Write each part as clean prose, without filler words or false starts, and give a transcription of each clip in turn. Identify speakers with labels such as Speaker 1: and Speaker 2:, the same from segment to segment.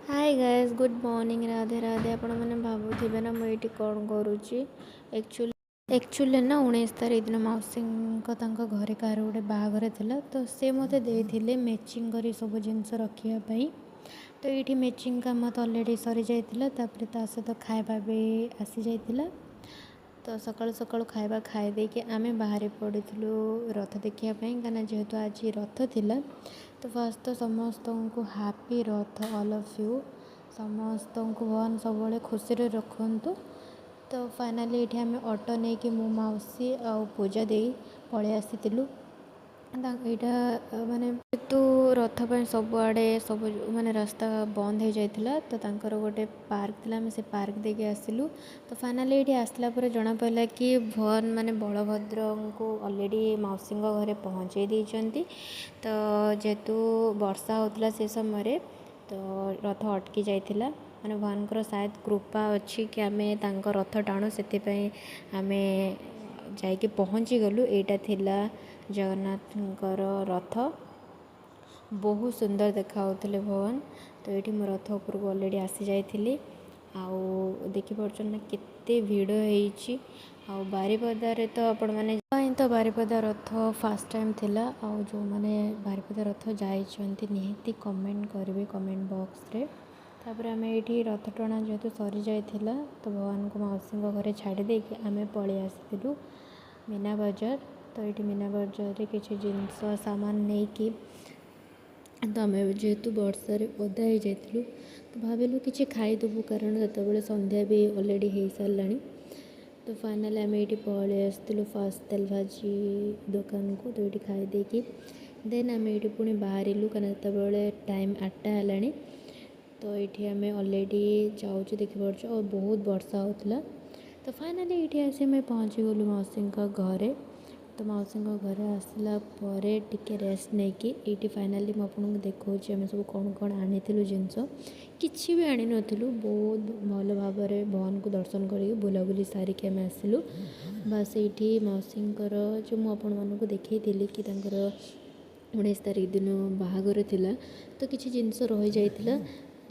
Speaker 1: Hi guys, good morning. Radhe Radhe. आपण मैंने भावुवे ना मुझे कौन करुच्ची एक्चुअली ना 19 तारीख दिन मौसी घरे कार गोटे बाहागर था। तो सी मत देते मैचिंग कर सब जिनस रखापी। तो ये मैचिंग काम तो अलरेडी सरी जाता सहित खाଇବା भी आसी जाइला। तो सकाळु सकाळु खाଇବା खाई देके आमे बाहर पड़ू रथ देखापी कहीं जेहेतु आज रथ थिला। तो फर्स्ट तो समस्त को happy Rath all of you. समस्त को भगवान सब खुशी रखु। तो फाइनाली ये आम ऑटो नहीं कि मो मौसी आ पूजा दे पलि आसी यहाँ माने तो रथ पर सबुआड़े सब माने रास्ता बंद हो जाता। तो तांकर गोटे पार्क था, से पार्क देके आसिलु। तो फाइनाली ये आसला जना पड़ा कि भगवान माने बलभद्र को ऑलरेडी मौसी घरे पहुँचे देइचंती। तो जेहेतु वर्षा होता से समय तो रथ अटकी जाइथिला। माने भगवान शायद कृपा अच्छी कि आमे तांको रथ टाणु से आमे जाइके पहुँची गलु। एटा थिला जगन्नाथंकर रथ। बहुत सुंदर देखा भगवान। तो ये मो रथ उपर को ऑलरेडी आसी जाइली। आउ देखिपुर ना केते भिड़ होइछि। आउ बारिपदारे तो आपण मैंने तो बारिपदा रथ फास्ट टाइम थिला। आउ जो मैंने बारिपदा रथ जाइछंती निहाती कमेंट करेंगे कमेंट बॉक्स रे। तापर आम ये रथ टଣା जेहेतु सरी जाइला तो भगवान को मौसी घरे छाड़ी देके आम पलि आसीलु मीना बजार। तो ये मीना बजार किसी जिनस सामान नहीं कि तो आम जेहेतु वर्षार ओदा हो जाइलु तो भाविलु कि खाईदेबू कारण जो संध्या भी ऑलरेडी हो सारा। तो फाइनाल आम ये पलि आसलु फास्ट तेल भाजी दुकान को। तो ये खाई देकी देन आम ये पुणी बाहरलु कहीं जो टाइम 8टा है। तो ये आम ऑलरेडी जाऊँ देखिपुर और बहुत वर्षा होता। तो फाइनाली ये आसी आम पहुँची गलु मौसी घरे। तो मौसी घरे आसला टिके रेस्ट नहीं कि ये फाइनाली मुझे देखा आम सब कौन कौन आनी जिनस किसी भी आनी नथिलु। बहुत भल भाव भगवान को दर्शन कर बुलाबुली सारिक आम आसिलु। बस ये मौसी जो मुझे देखी थी कि 19 तारीख दिन बाहागर थिला। तो किसी जिनस रही जाइला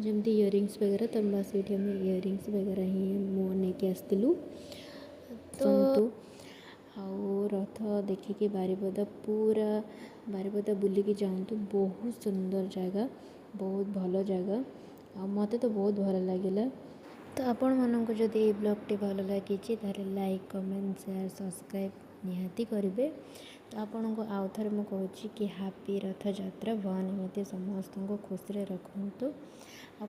Speaker 1: जमती इयरिंग्स वगैरह। तो बस ये इयरिंग्स वगैरह ही नहीं आसलु। तो आउ रथ देखिए बारिपदा पूरा बारिपदा बुलिकी जाऊँ। बहुत सुंदर जगह, बहुत भल जगह। मत तो बहुत भल लगे। तो आपण मानक जदि ये ब्लॉगटी भल लगी तारे लाइक कमेंट शेयर सब्सक्राइब निहाती करेंगे। तो आपण को आउ थे मुझे कहूँ कि हैप्पी रथ यात्रा। भगवान एमती समस्त को खुशी रखु।